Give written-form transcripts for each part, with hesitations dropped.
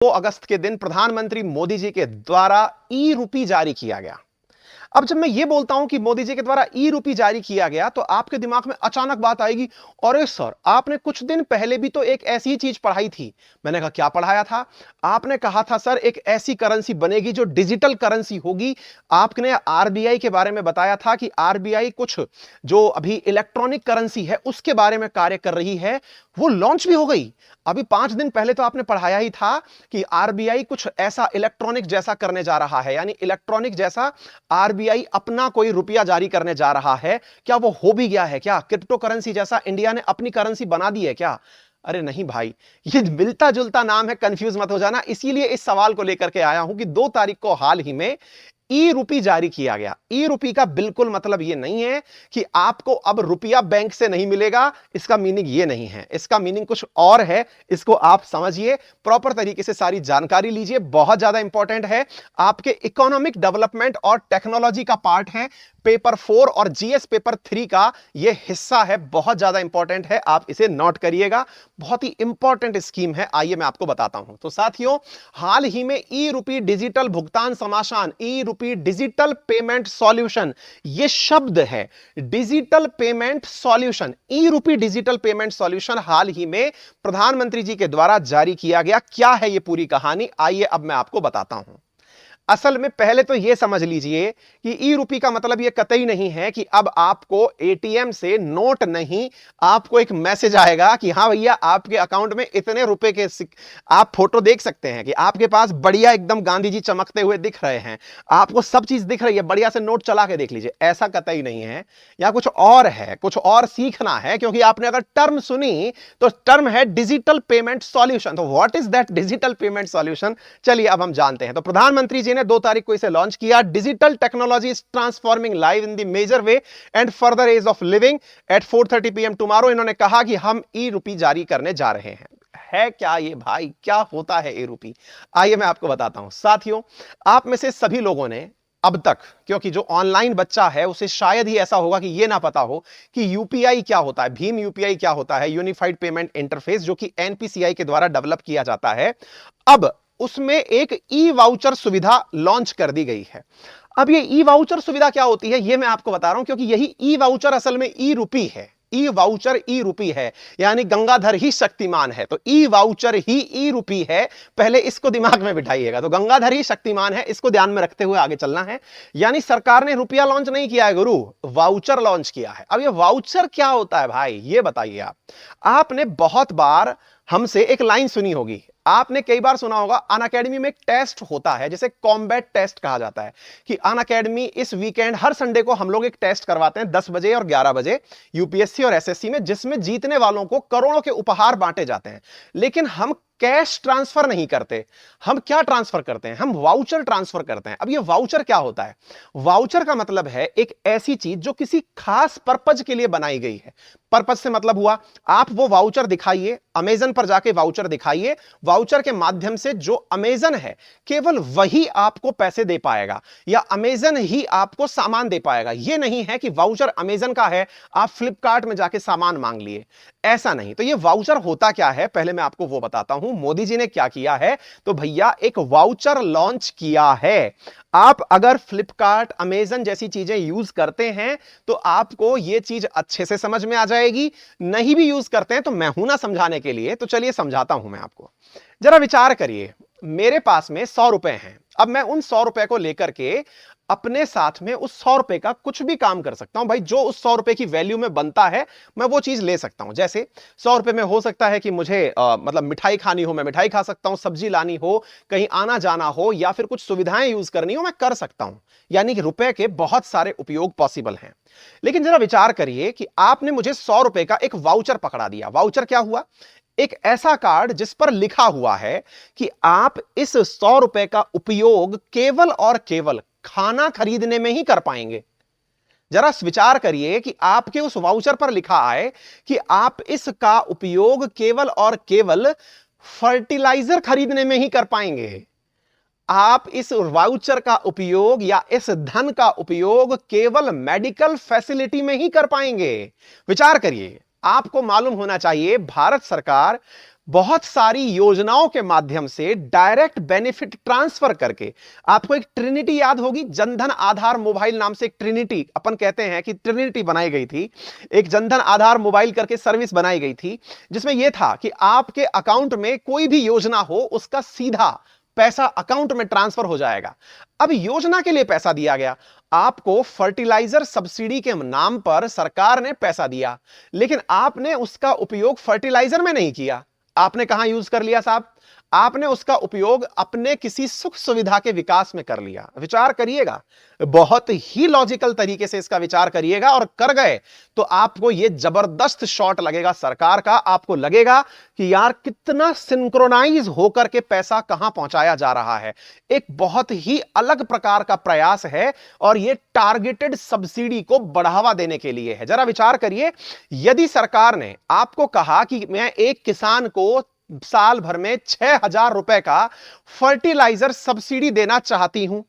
अगस्त के दिन प्रधानमंत्री मोदी जी के द्वारा ई रूपी जारी किया गया। अब जब मैं ये बोलता हूं कि मोदी जी के द्वारा ई रूपी जारी किया गया, तो आपके दिमाग में अचानक बात आएगी, अरे सर आपने कुछ दिन पहले भी तो एक ऐसी ही चीज पढ़ाई थी। मैंने कहा क्या पढ़ाया था? आपने कहा था सर एक ऐसी करेंसी बनेगी जो डिजिटल करेंसी होगी। आपने आरबीआई के बारे में बताया था कि आरबीआई कुछ जो अभी इलेक्ट्रॉनिक करेंसी है उसके बारे में कार्य कर रही है, वो लॉन्च भी हो गई। अभी 5 दिन पहले तो आपने पढ़ाया ही था कि आरबीआई कुछ ऐसा इलेक्ट्रॉनिक जैसा करने जा रहा है, यानी इलेक्ट्रॉनिक जैसा आरबीआई अपना कोई रुपया जारी करने जा रहा है। क्या वो हो भी गया है? क्या क्रिप्टो करेंसी जैसा इंडिया ने अपनी करेंसी बना दी है क्या? अरे नहीं भाई, ये मिलता जुलता नाम है, कंफ्यूज मत हो जाना। इसीलिए इस सवाल को लेकर के आया हूं कि 2 तारीख को हाल ही में ई रूपी जारी किया गया। ई रूपी का बिल्कुल मतलब यह नहीं है कि आपको अब रुपया बैंक से नहीं मिलेगा। इसका मीनिंग यह नहीं है, इसका मीनिंग कुछ और है। इसको आप समझिए, प्रॉपर तरीके से सारी जानकारी लीजिए, बहुत ज्यादा इंपॉर्टेंट है, आपके इकोनॉमिक डेवलपमेंट और टेक्नोलॉजी का पार्ट है। पेपर 4 और जीएस पेपर 3 का यह हिस्सा है, बहुत ज्यादा इंपॉर्टेंट है, आप इसे नोट करिएगा। बहुत ही इंपॉर्टेंट स्कीम है, आइए मैं आपको बताता हूं। तो साथियों, हाल ही में ई रूपी डिजिटल भुगतान समाधान, ई रूपी डिजिटल पेमेंट सॉल्यूशन, यह शब्द है डिजिटल पेमेंट सॉल्यूशन, ई रूपी डिजिटल पेमेंट सॉल्यूशन हाल ही में प्रधानमंत्री जी के द्वारा जारी किया गया। क्या है यह पूरी कहानी, आइए अब मैं आपको बताता हूं। असल में पहले तो यह समझ लीजिए कि ई रूपी का मतलब यह कतई नहीं है कि अब आपको एटीएम से नोट नहीं, आपको एक मैसेज आएगा कि हां भैया आपके अकाउंट में इतने रुपए के आप फोटो देख सकते हैं कि आपके पास बढ़िया एकदम गांधी जी चमकते हुए दिख रहे हैं, आपको सब चीज दिख रही है, बढ़िया से नोट चला के देख लीजिए। ऐसा कतई नहीं है, या कुछ और है, कुछ और सीखना है। क्योंकि आपने अगर टर्म सुनी तो टर्म है डिजिटल पेमेंट सॉल्यूशन। तो what is that digital payment solution, चलिए अब हम जानते हैं। तो प्रधानमंत्री जी ने 2 तारीख को इसे लॉन्च किया। Digital technology is transforming live in the major way and further ease of living at 4:30 PM tomorrow. इन्होंने कहा कि हम ई रूपी जारी करने जा रहे हैं। है क्या ये भाई, क्या होता है ई रूपी? आइए मैं आपको बताता हूं। साथियों, आप में से सभी लोगों ने अब तक, क्योंकि जो ऑनलाइन बच्चा है उसे शायद ही ऐसा होगा कि यह ना पता हो कि यूपीआई क्या होता है, भीम यूपीआई क्या होता है, यूनिफाइड पेमेंट इंटरफेस, जो कि एनपीसीआई के द्वारा डेवलप किया जाता है। अब उसमें एक ई वाउचर सुविधा लॉन्च कर दी गई है। अब ये ई वाउचर सुविधा क्या होती है, यह मैं आपको बता रहा हूं, क्योंकि यही ई वाउचर असल में ई रूपी है। ई वाउचर ई रूपी है, यानी गंगाधर ही शक्तिमान है, तो ई वाउचर ही ई रूपी है। पहले इसको दिमाग में बिठाइएगा। तो गंगाधर ही शक्तिमान है, इसको ध्यान में रखते हुए आगे चलना है। यानी सरकार ने रुपया लॉन्च नहीं किया है गुरु, वाउचर लॉन्च किया है। अब ये वाउचर क्या होता है भाई, ये बताइए आप। आपने बहुत बार हमसे एक लाइन सुनी होगी, आपने कई बार सुना होगा, अनअकैडमी में एक टेस्ट होता है जिसे कॉम्बैट टेस्ट कहा जाता है, कि अनअकैडमी इस वीकेंड हर संडे को हम लोग एक टेस्ट करवाते हैं 10 बजे और 11 बजे यूपीएससी और एसएससी में, जिसमें जीतने वालों को करोड़ों के उपहार बांटे जाते हैं। लेकिन हम कैश ट्रांसफर नहीं करते, हम क्या ट्रांसफर करते हैं, हम वाउचर ट्रांसफर करते हैं। अब ये वाउचर क्या होता है? वाउचर का मतलब है एक ऐसी चीज जो किसी खास पर्पज के लिए बनाई गई है। पर्पज से मतलब हुआ, आप वो वाउचर दिखाइए, अमेजन पर जाके वाउचर दिखाइए, वाउचर के माध्यम से जो अमेजन है केवल वही आपको पैसे दे पाएगा, या अमेजन ही आपको सामान दे पाएगा। यह नहीं है कि वाउचर अमेजन का है, आप फ्लिपकार्ट में जाके सामान मांग लिए, ऐसा नहीं। तो ये वाउचर होता क्या है, पहले मैं आपको वो बताता हूं। मोदी जी ने क्या किया है, तो भैया एक वाउचर लॉन्च किया है। आप अगर फ्लिपकार्ट, अमेजन जैसी चीजें यूज करते हैं तो आपको यह चीज अच्छे से समझ में आ जाएगी। नहीं भी यूज करते हैं तो मैं हूं ना समझाने के लिए, तो चलिए समझाता हूं मैं आपको। जरा विचार करिए, मेरे पास में 100 रुपए हैं। अब मैं उन 100 रुपए को लेकर के अपने साथ में उस 100 रुपए का कुछ भी काम कर सकता हूं भाई। जो उस 100 रुपए की वैल्यू में बनता है मैं वो चीज ले सकता हूं। जैसे 100 रुपए में हो सकता है कि मुझे मतलब मिठाई खानी हो, मैं मिठाई खा सकता हूं, सब्जी लानी हो, कहीं आना जाना हो, या फिर कुछ सुविधाएं यूज करनी हो, मैं कर सकता हूं। यानी कि रुपए के बहुत सारे उपयोग पॉसिबल हैं। लेकिन जरा विचार करिए कि आपने मुझे 100 रुपए का एक वाउचर पकड़ा दिया। वाउचर क्या हुआ? एक ऐसा कार्ड जिस पर लिखा हुआ है कि आप इस 100 रुपए का उपयोग केवल और केवल खाना खरीदने में ही कर पाएंगे। जरा विचार करिए कि आपके उस वाउचर पर लिखा आए कि आप इसका उपयोग केवल और केवल फर्टिलाइजर खरीदने में ही कर पाएंगे। आप इस वाउचर का उपयोग या इस धन का उपयोग केवल मेडिकल फैसिलिटी में ही कर पाएंगे। विचार करिए, आपको मालूम होना चाहिए भारत सरकार बहुत सारी योजनाओं के माध्यम से डायरेक्ट बेनिफिट ट्रांसफर करके, आपको एक ट्रिनिटी याद होगी, जनधन आधार मोबाइल नाम से एक ट्रिनिटी, अपन कहते हैं कि ट्रिनिटी बनाई गई थी, एक जनधन आधार मोबाइल करके सर्विस बनाई गई थी, जिसमें यह था कि आपके अकाउंट में कोई भी योजना हो उसका सीधा पैसा अकाउंट में ट्रांसफर हो जाएगा। अब योजना के लिए पैसा दिया गया, आपको फर्टिलाइजर सब्सिडी के नाम पर सरकार ने पैसा दिया, लेकिन आपने उसका उपयोग फर्टिलाइजर में नहीं किया। आपने कहां यूज कर लिया साहब? आपने उसका उपयोग अपने किसी सुख सुविधा के विकास में कर लिया। विचार करिएगा, बहुत ही लॉजिकल तरीके से इसका विचार करिएगा, और कर गए तो आपको यह जबरदस्त शॉट लगेगा सरकार का। आपको लगेगा कि यार कितना सिंक्रोनाइज होकर के पैसा कहां पहुंचाया जा रहा है। एक बहुत ही अलग प्रकार का प्रयास है, और यह टारगेटेड सब्सिडी को बढ़ावा देने के लिए है। जरा विचार करिए, यदि सरकार ने आपको कहा कि मैं एक किसान को साल भर में 6,000 रुपए का फर्टिलाइजर सब्सिडी देना चाहती हूं।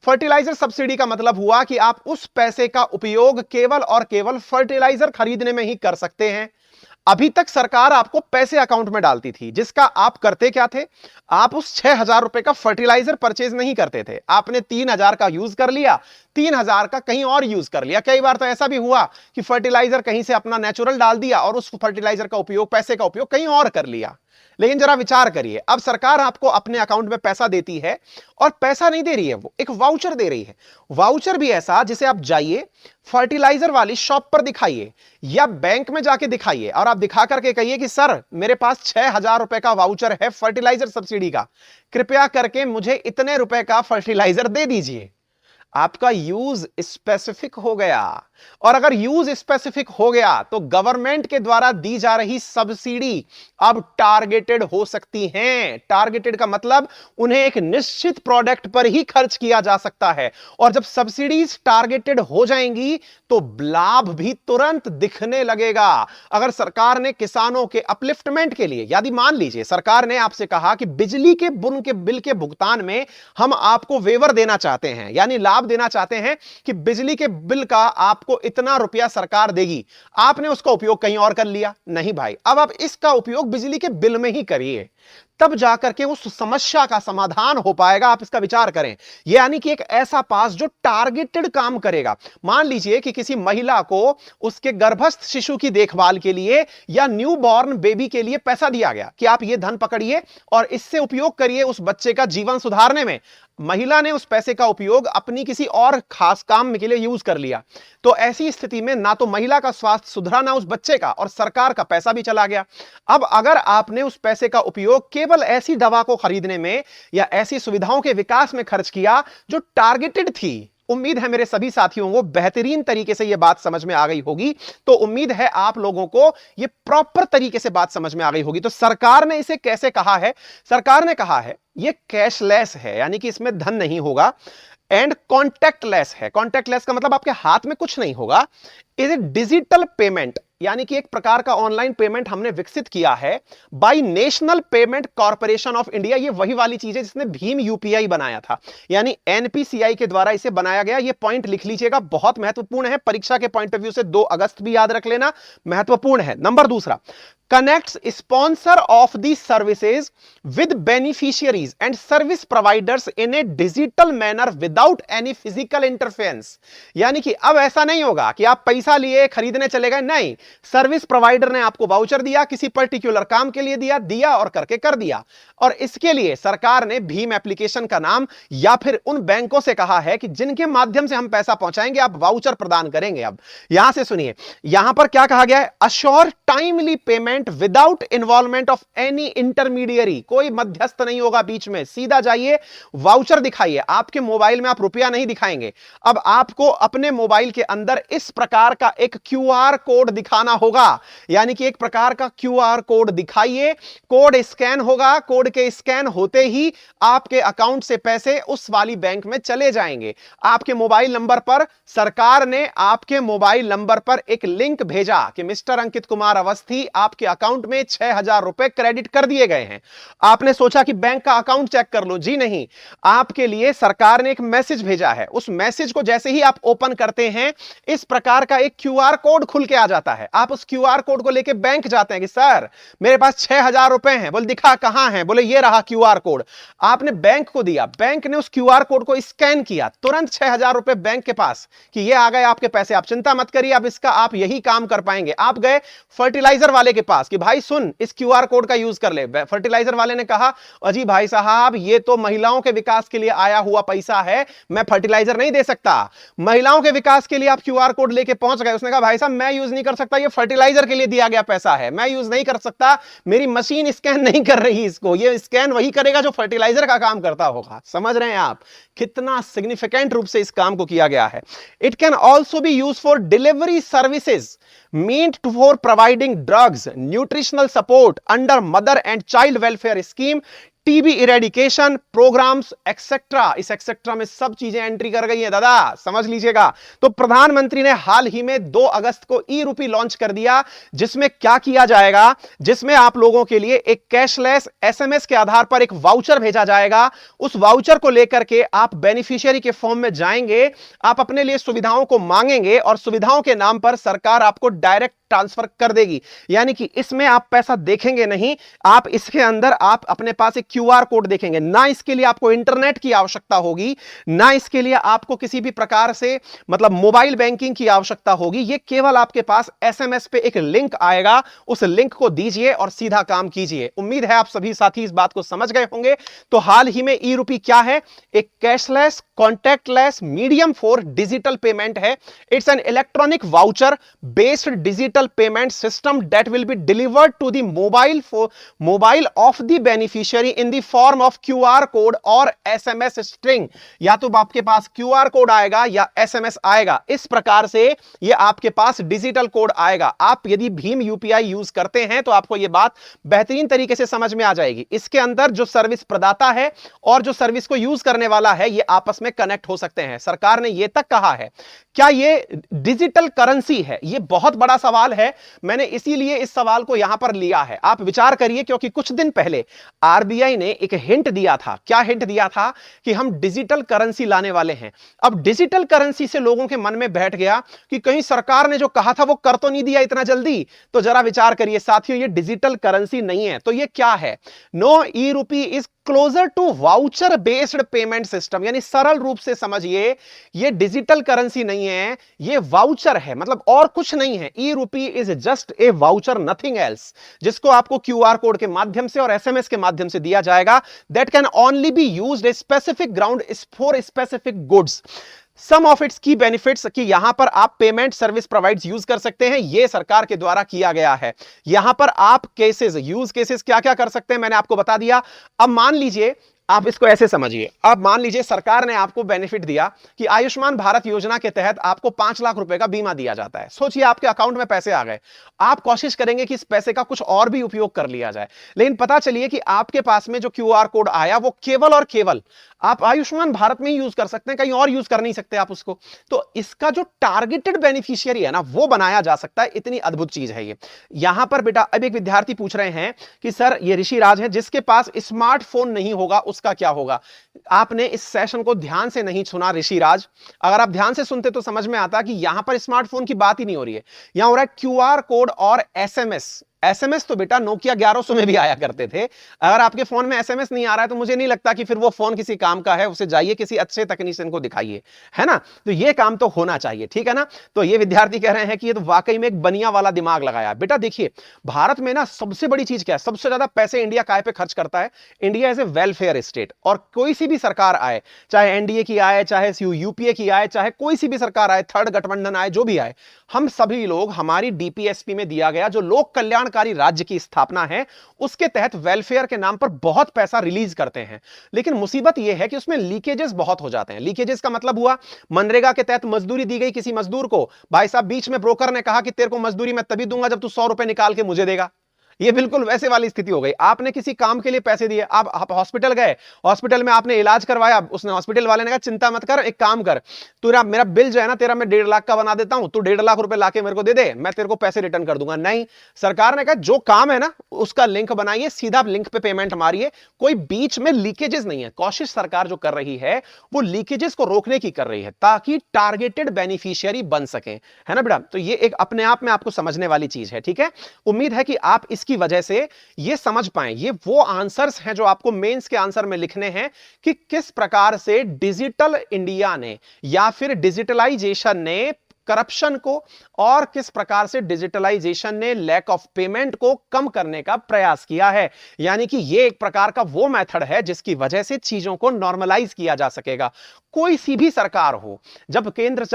फर्टिलाइजर सब्सिडी का मतलब हुआ कि आप उस पैसे का उपयोग केवल और केवल फर्टिलाइजर खरीदने में ही कर सकते हैं। अभी तक सरकार आपको पैसे अकाउंट में डालती थी, जिसका आप करते क्या थे? आप उस 6,000 रुपए का फर्टिलाइजर परचेज नहीं करते थे, आपने 3,000 का यूज कर लिया, 3,000 का कहीं और यूज कर लिया। कई बार तो ऐसा भी हुआ कि फर्टिलाइजर कहीं से अपना नेचुरल डाल दिया और उस फर्टिलाइजर का उपयोग, पैसे का उपयोग कहीं और कर लिया। लेकिन जरा विचार करिए, अब सरकार आपको अपने अकाउंट में पैसा देती है, और पैसा नहीं दे रही है, वो एक वाउचर दे रही है। वाउचर भी ऐसा जिसे आप जाइए फर्टिलाइजर वाली शॉप पर दिखाइए या बैंक में जाके दिखाइए, और आप दिखा करके कहिए कि सर मेरे पास 6,000 रुपए का वाउचर है फर्टिलाइजर सब्सिडी का, कृपया करके मुझे इतने रुपए का फर्टिलाइजर दे दीजिए। आपका यूज स्पेसिफिक हो गया, और अगर यूज स्पेसिफिक हो गया तो गवर्नमेंट के द्वारा दी जा रही सब्सिडी अब टारगेटेड हो सकती हैं। टारगेटेड का मतलब उन्हें एक निश्चित प्रोडक्ट पर ही खर्च किया जा सकता है, और जब सब्सिडीज टारगेटेड हो जाएंगी तो लाभ भी तुरंत दिखने लगेगा। अगर सरकार ने किसानों के अपलिफ्टमेंट के लिए, यदि मान लीजिए सरकार ने आपसे कहा कि बिजली के बिल के भुगतान में हम आपको वेवर देना चाहते हैं, यानी लाभ देना चाहते हैं कि बिजली के बिल का आपको इतना रुपया सरकार देगी, आपने उसका उपयोग कहीं और कर लिया। नहीं भाई, अब आप इसका उपयोग बिजली के बिल में ही करिए, तब जाकर के उस समस्या का समाधान हो पाएगा। आप इसका विचार करें, यानी कि एक ऐसा पास जो टारगेटेड काम करेगा। मान लीजिए कि किसी महिला को उसके गर्भस्थ शिशु की देखभाल के लिए या न्यूबॉर्न बेबी के लिए पैसा दिया गया कि आप ये धन पकड़िए और इससे उपयोग करिए उस बच्चे का जीवन सुधारने में। महिला ने उस पैसे का उपयोग अपनी किसी और खास काम के लिए यूज कर लिया, तो ऐसी स्थिति में ना तो महिला का स्वास्थ्य सुधरा, ना उस बच्चे का, और सरकार का पैसा भी चला गया। अब अगर आपने उस पैसे का उपयोग केवल ऐसी दवा को खरीदने में या ऐसी सुविधाओं के विकास में खर्च किया जो टारगेटेड थी, उम्मीद है मेरे सभी साथियों को बेहतरीन तरीके से यह बात समझ में आ गई होगी। तो उम्मीद है आप लोगों को यह प्रॉपर तरीके से बात समझ में आ गई होगी। तो सरकार ने इसे कैसे कहा है? सरकार ने कहा है यह कैशलेस है, यानी कि इसमें धन नहीं होगा, एंड कॉन्टैक्टलेस है। कॉन्टैक्टलेस का मतलब आपके हाथ में कुछ नहीं होगा। इज ए डिजिटल पेमेंट, यानी कि एक प्रकार का ऑनलाइन पेमेंट हमने विकसित किया है by national payment corporation of India. ये वही वाली चीज है जिसने भीम यूपीआई बनाया था, यानी एनपीसीआई के द्वारा इसे बनाया गया। ये पॉइंट लिख लीजिएगा, बहुत महत्वपूर्ण है, परीक्षा के पॉइंट ऑफ व्यू से 2 अगस्त भी याद रख लेना, महत्वपूर्ण है। नंबर दूसरा, connects sponsor of these services with beneficiaries and service providers in a digital manner without any physical interference। यानी कि अब ऐसा नहीं होगा कि आप पैसा लिए खरीदने चले गए, नहीं, सर्विस प्रोवाइडर ने आपको वाउचर दिया, किसी पर्टिकुलर काम के लिए दिया और करके कर दिया। और इसके लिए सरकार ने भीम एप्लीकेशन का नाम या फिर उन बैंकों से कहा है कि जिनके माध्यम से हम पैसा पहुंचाएंगे आप वाउचर प्रदान करेंगे। अब यहां से सुनिए, यहां पर क्या कहा गया है? Assure timely payment without involvement of any intermediary. कोई मध्यस्थ नहीं होगा बीच में, सीधा जाइए वाउचर दिखाइए। आपके मोबाइल में आप रुपया नहीं दिखाएंगे, अब आपको अपने मोबाइल के अंदर इस प्रकार का एक क्यूआर कोड दिखाना होगा, यानी कि एक प्रकार का क्यूआर कोड दिखाइए, कोड स्कैन होगा, कोड के स्कैन होते ही आपके अकाउंट से पैसे उस वाली बैंक में चले जाएंगे। आपके मोबाइल नंबर पर सरकार ने आपके मोबाइल नंबर पर एक लिंक भेजा कि मिस्टर अंकित कुमार अवस्थी, आपके अकाउंट में 6,000 रुपए क्रेडिट कर दिए गए हैं। आपने सोचा कि बैंक का अकाउंट चेक कर लो, जी नहीं, आपके लिए सरकार ने एक मैसेज भेजा है। उस मैसेज को जैसे ही आप ओपन करते हैं, इस प्रकार का एक क्यूआर कोड खुल के आ जाता है। है। आप उस क्यूआर कोड को लेके बैंक जाते हैं कि सर मेरे पास 6,000 रुपए हैं। बोले दिखा कहां है? बोले ये रहा क्यूआर कोड। आपने बैंक को दिया, बैंक ने उस क्यूआर कोड को स्कैन किया, तुरंत 6,000 रुपए बैंक के पास कि ये आ गए आपके पैसे, आप चिंता मत करिए, आप इसका आप यही काम कर पाएंगे। आप गए फर्टिलाइजर वाले के पास कि भाई सुन इस क्यूआर कोड का यूज कर ले। फर्टिलाइजर वाले ने कहा अजी भाई साहब ये तो महिलाओं के विकास के लिए आया हुआ पैसा है, मैं फर्टिलाइजर नहीं दे सकता। महिलाओं के विकास के लिए आप क्यूआर कोड लेके पहुंच गए, उसने कहा भाई साहब मैं यूज नहीं कर सकता, ये फर्टिलाइजर के लिए दिया गया पैसा है, मैं यूज नहीं कर सकता, मेरी मशीन स्कैन नहीं कर रही इसको, ये स्कैन वही करेगा जो फर्टिलाइजर का काम करता होगा। समझ रहे हैं आप कितना सिग्निफिकेंट रूप से इस काम को किया गया है। It can also be use for delivery services meant for providing drugs, nutritional support under mother and child welfare scheme, TB eradication programmes etcetera. इस एक्सेट्रा में सब चीजें एंट्री कर गई है दादा, समझ लीजिएगा। तो प्रधानमंत्री ने हाल ही में 2 अगस्त को ई रूपी लॉन्च कर दिया, जिसमें क्या किया जाएगा, जिसमें आप लोगों के लिए एक कैशलेस एसएमएस के आधार पर एक वाउचर भेजा जाएगा। उस वाउचर को लेकर के आप बेनिफिशियरी के फॉर्म में जाएंगे, आप अपने लिए सुविधाओं को मांगेंगे और सुविधाओं के नाम पर सरकार आपको डायरेक्ट ट्रांसफर कर देगी। यानी कि इसमें आप पैसा देखेंगे नहीं, आप इसके अंदर आप अपने पास एक क्यूआर कोड देखेंगे। ना इसके लिए आपको इंटरनेट की आवश्यकता होगी, ना इसके लिए आपको किसी भी प्रकार से मतलब मोबाइल बैंकिंग की आवश्यकता होगी। ये केवल आपके पास एसएमएस पे एक लिंक आएगा, उस लिंक को दीजिए और सीधा काम कीजिए। उम्मीद है आप सभी साथी इस बात को समझ गए होंगे। तो हाल ही में ई रूपी क्या है? एक cashless contactless medium for digital payment है। It's an electronic voucher based digital payment system that will be delivered to the mobile of the beneficiary in the form of QR code और SMS string। या तो आपके पास QR code आएगा या SMS आएगा। इस प्रकार से ये आपके पास डिजिटल कोड आएगा। आप यदि भीम यूपीआई यूज करते हैं तो आपको ये बात बेहतरीन तरीके से समझ में आ जाएगी। इसके अंदर जो सर्विस प्रदाता है और जो सर्विस को यूज करने वाला है, ये आपस में कनेक्ट हो सकते हैं। सरकार ने यह तक कहा है, क्या ये डिजिटल करेंसी है? ये बहुत बड़ा सवाल है, मैंने इसीलिए इस सवाल को यहां पर लिया है। आप विचार करिए, क्योंकि कुछ दिन पहले आरबीआई ने एक हिंट दिया था। क्या हिंट दिया था? कि हम डिजिटल करेंसी लाने वाले हैं। अब डिजिटल करेंसी से लोगों के मन में बैठ गया कि कहीं सरकार ने जो कहा था वो कर तो नहीं दिया इतना जल्दी। तो जरा विचार करिए साथियों, ये डिजिटल करेंसी नहीं है। तो ये क्या है? नो, ई रूपी is closer to voucher based payment system. यानी सरल रूप से समझिए, ये डिजिटल करेंसी नहीं है, ये वाउचर है, मतलब और कुछ नहीं है। ई रूपी is just a voucher, nothing else, जिसको आपको क्यूआर कोड के माध्यम से और एसएमएस के माध्यम से दिया जाएगा। That can only be used a specific ground for specific goods. Some of its key benefits कि यहां पर आप पेमेंट सर्विस प्रोवाइड्स यूज कर सकते हैं, यह सरकार के द्वारा किया गया है। यहां पर आप यूज केसेस क्या क्या कर सकते हैं मैंने आपको बता दिया। अब मान लीजिए, आप इसको ऐसे समझिए, अब मान लीजिए सरकार ने आपको बेनिफिट दिया कि आयुष्मान भारत योजना के तहत आपको 5 लाख रुपए का बीमा दिया जाता है। सोचिए आपके अकाउंट में पैसे आ गए, आप कोशिश करेंगे कि इस पैसे का कुछ और भी उपयोग कर लिया जाए, लेकिन पता चलिए कि आपके पास में जो क्यूआर कोड आया वो केवल और केवल आप आयुष्मान भारत में ही यूज कर सकते हैं, कहीं और यूज कर नहीं सकते आप उसको। तो इसका जो टारगेटेड बेनिफिशियरी है ना, वो बनाया जा सकता है। इतनी अद्भुत चीज है ये। यहां पर बेटा अब एक विद्यार्थी पूछ रहे हैं कि सर ये ऋषिराज है, जिसके पास स्मार्टफोन नहीं होगा उसका क्या होगा? आपने इस सेशन को ध्यान से नहीं सुना ऋषिराज। अगर आप ध्यान से सुनते तो समझ में आता कि यहां पर स्मार्टफोन की बात ही नहीं हो रही है, यहां हो रहा है क्यूआर कोड और एसएमएस। एसएमएस तो बेटा नोकिया 1100 में भी आया करते थे। अगर आपके फोन में एसएमएस नहीं आ रहा है तो मुझे नहीं लगता कि फिर वो फोन किसी काम का है, उसे जाइए किसी अच्छे तकनीशियन को दिखाइए, है ना। तो ये काम तो होना चाहिए, ठीक है ना। तो ये विद्यार्थी कह रहे हैं कि ये तो वाकई में एक बनिया वाला दिमाग लगाया। बेटा देखिए, भारत में ना सबसे बड़ी चीज क्या है? सबसे ज्यादा पैसे इंडिया काय पे खर्च करता है? India is a welfare state. और कोई सी भी सरकार आए, चाहे एनडीए की आए, चाहे यूपीए की आए, चाहे कोई सी भी सरकार आए, थर्ड गठबंधन आए, जो भी आए, हम सभी लोग हमारी डीपीएसपी में दिया गया जो लोक कल्याणकारी राज्य की स्थापना है, उसके तहत वेलफेयर के नाम पर बहुत पैसा रिलीज करते हैं। लेकिन मुसीबत यह है कि उसमें लीकेजेस बहुत हो जाते हैं। लीकेजेस का मतलब हुआ, मनरेगा के तहत मजदूरी दी गई किसी मजदूर को, भाई साहब बीच में ब्रोकर ने कहा कि तेरे को मजदूरी मैं तभी दूंगा जब तू 100 रुपए निकाल के मुझे देगा। ये बिल्कुल वैसे वाली स्थिति हो गई। आपने किसी काम के लिए पैसे दिए, आप हॉस्पिटल गए, हॉस्पिटल में आपने इलाज करवाया, उसने हॉस्पिटल वाले ने कहा चिंता मत कर, एक काम कर, तेरा मेरा बिल जो है ना तेरा मैं 1.5 लाख का बना देता हूं, तू 1.5 लाख रुपए लाके मेरे को दे दे, मैं तेरे को पैसे रिटर्न कर दूंगा। नहीं, सरकार ने कहा जो काम है ना उसका लिंक बनाइए, सीधा लिंक पे पेमेंट मारिए, कोई बीच में लीकेजेस नहीं है। कोशिश सरकार जो कर रही है वो लीकेजेस को रोकने की कर रही है ताकि टारगेटेड बेनिफिशियरी बन सके, है ना बेटा। तो ये एक अपने आप में आपको समझने वाली चीज है, ठीक है। उम्मीद है कि आप इसकी वजह से ये समझ पाए, ये वो आंसर्स हैं जो आपको मेंस के आंसर में लिखने हैं कि किस प्रकार से डिजिटल इंडिया ने या फिर डिजिटलाइजेशन ने करप्शन को और किस प्रकार से डिजिटलाइजेशन ने लैक ऑफ पेमेंट को कम करने का प्रयास किया है। यानी कि यह एक प्रकार का वो मेथड है जिसकी वजह से चीजों को नॉर्मलाइज किया जा सकेगा। कोई सी भी सरकार हो, जब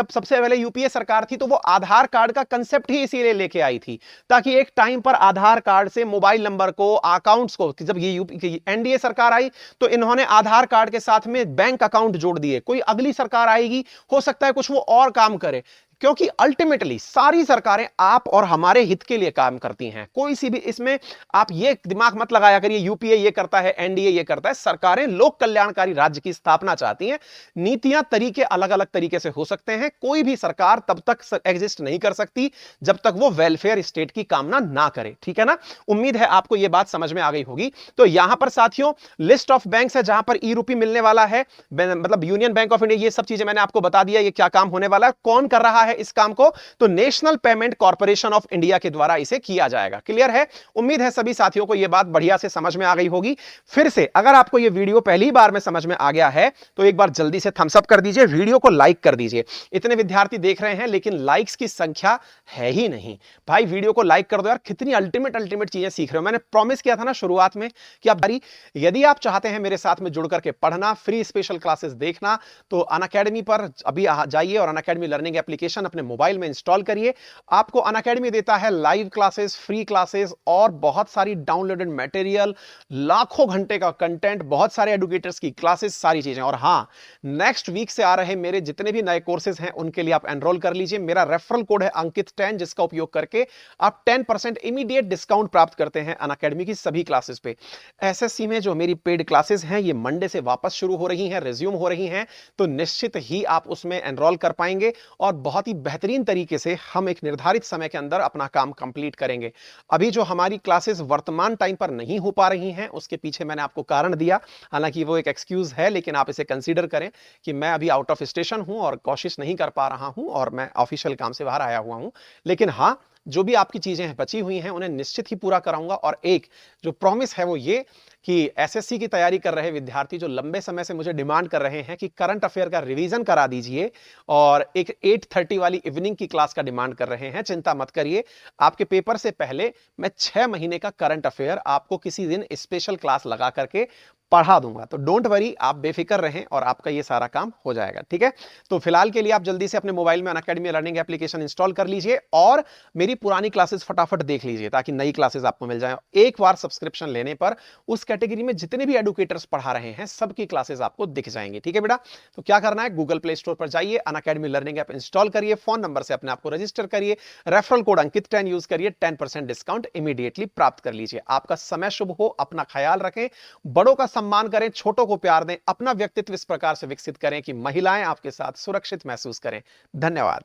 सबसे पहले यूपीए सरकार थी तो वो आधार कार्ड का कंसेप्ट ही इसीलिए लेके आई थी ताकि एक टाइम पर आधार कार्ड से मोबाइल नंबर को, अकाउंट्स को, जब ये एनडीए सरकार आई तो इन्होंने आधार कार्ड के साथ में बैंक अकाउंट जोड़ दिए। कोई अगली सरकार आएगी, हो सकता है कुछ वो और काम करे, क्योंकि अल्टीमेटली सारी सरकारें आप और हमारे हित के लिए काम करती हैं। कोई सी भी इसमें आप ये दिमाग मत लगाया करिए यूपीए ये करता है, एनडीए ये करता है। सरकारें लोक कल्याणकारी राज्य की स्थापना चाहती हैं। नीतियां तरीके अलग अलग तरीके से हो सकते हैं। कोई भी सरकार तब तक एग्जिस्ट नहीं कर सकती जब तक वो वेलफेयर स्टेट की कामना ना करे, ठीक है ना। उम्मीद है आपको यह बात समझ में आ गई होगी। तो यहां पर साथियों लिस्ट ऑफ बैंक्स है जहां पर ई रूपी मिलने वाला है, मतलब यूनियन बैंक ऑफ इंडिया, ये सब चीजें मैंने आपको बता दिया, ये क्या काम होने वाला है, कौन कर रहा है इस काम को। तो national payment corporation of India के द्वारा इसे किया जाएगा। क्लियर है। उम्मीद है सभी साथियों को यह बात बढ़िया से समझ में आ गई होगी। फिर से अगर आपको यह वीडियो पहली बार में समझ में आ गया है तो एक बार जल्दी से थम्स अप कर दीजिए, वीडियो को लाइक कर दीजिए। इतने विद्यार्थी देख रहे हैं लेकिन लाइक्स की संख्या है ही नहीं। भाई वीडियो को लाइक कर दो यार, कितनी अल्टीमेट चीजें सीख रहे हो। मैंने प्रॉमिस किया था ना शुरुआत में कि आप यदि आप चाहते हैं मेरे साथ में जुड़ करके पढ़ना, फ्री स्पेशल क्लासेस देखना, तो अनअकैडमी पर अभी जाइए और अनअकैडमी लर्निंग एप्लीकेशन अपने मोबाइल में इंस्टॉल करिए। आपको अनअकैडमी देता है लाइव क्लासेस, फ्री क्लासेस और बहुत सारी डाउनलोडेड मटेरियल, लाखों घंटे का कंटेंट, बहुत सारे एडुकेटर्स की क्लासेस, सारी चीजें। और हां, नेक्स्ट वीक से आ रहे मेरे जितने भी नए कोर्सेज हैं उनके लिए आप एनरोल कर लीजिए। मेरा रेफरल कोड है अंकित10, जिसका उपयोग करके आप 10% इमीडिएट डिस्काउंट प्राप्त करते हैं अनअकैडमी की सभी क्लासेस पे। एसएससी में जो मेरी पेड क्लासेस हैं ये मंडे से वापस शुरू हो रही हैं, रिज्यूम हो रही हैं, तो निश्चित ही आप उसमें एनरोल कर पाएंगे और बहुत ही बेहतरीन तरीके से हम एक निर्धारित समय के अंदर अपना काम कंप्लीट करेंगे। अभी जो हमारी क्लासेस वर्तमान टाइम पर नहीं हो पा रही हैं उसके पीछे मैंने आपको कारण दिया, हालांकि वो एक एक्सक्यूज है, लेकिन आप इसे कंसीडर करें कि मैं अभी आउट ऑफ स्टेशन हूं और कोशिश नहीं कर पा रहा हूं और मैं ऑफिशियल काम से बाहर आया हुआ हूं। लेकिन हां, जो भी आपकी चीजें बची हुई हैं उन्हें निश्चित ही पूरा कराऊंगा। और एक जो प्रॉमिस है वो ये कि एसएससी की तैयारी कर रहे विद्यार्थी जो लंबे समय से मुझे डिमांड कर रहे हैं कि करंट अफेयर का रिवीजन करा दीजिए और एक 8:30 वाली इवनिंग की क्लास का डिमांड कर रहे हैं, चिंता मत करिए, आपके पेपर से पहले मैं 6 महीने का करंट अफेयर आपको किसी दिन स्पेशल क्लास लगा करके पढ़ा दूंगा। तो डोंट वरी, आप बेफिक्र रहें और आपका ये सारा काम हो जाएगा, ठीक है। तो फिलहाल के लिए आप जल्दी से अपने मोबाइल में अनअकैडमी लर्निंग एप्लीकेशन इंस्टॉल कर लीजिए और मेरी पुरानी क्लासेस फटाफट देख लीजिए ताकि नई क्लासेस आपको मिल जाए। एक बार सब्सक्रिप्शन लेने पर उस कैटेगरी में जितने भी एडुकेटर्स पढ़ा रहे हैं सबकी क्लासेस आपको दिख जाएंगी, ठीक है बेटा। तो क्या करना है, गूगल प्ले स्टोर पर जाइए, अनअकैडमी लर्निंग ऐप इंस्टॉल करिए, फोन नंबर से अपने आपको रजिस्टर करिए, रेफरल कोड अंकित10 यूज करिए, 10% डिस्काउंट इमीडिएटली प्राप्त कर लीजिए। आपका समय शुभ हो, अपना ख्याल रखें, बड़ों का सम्मान करें, छोटों को प्यार दें, अपना व्यक्तित्व इस प्रकार से विकसित करें कि महिलाएं आपके साथ सुरक्षित महसूस करें। धन्यवाद।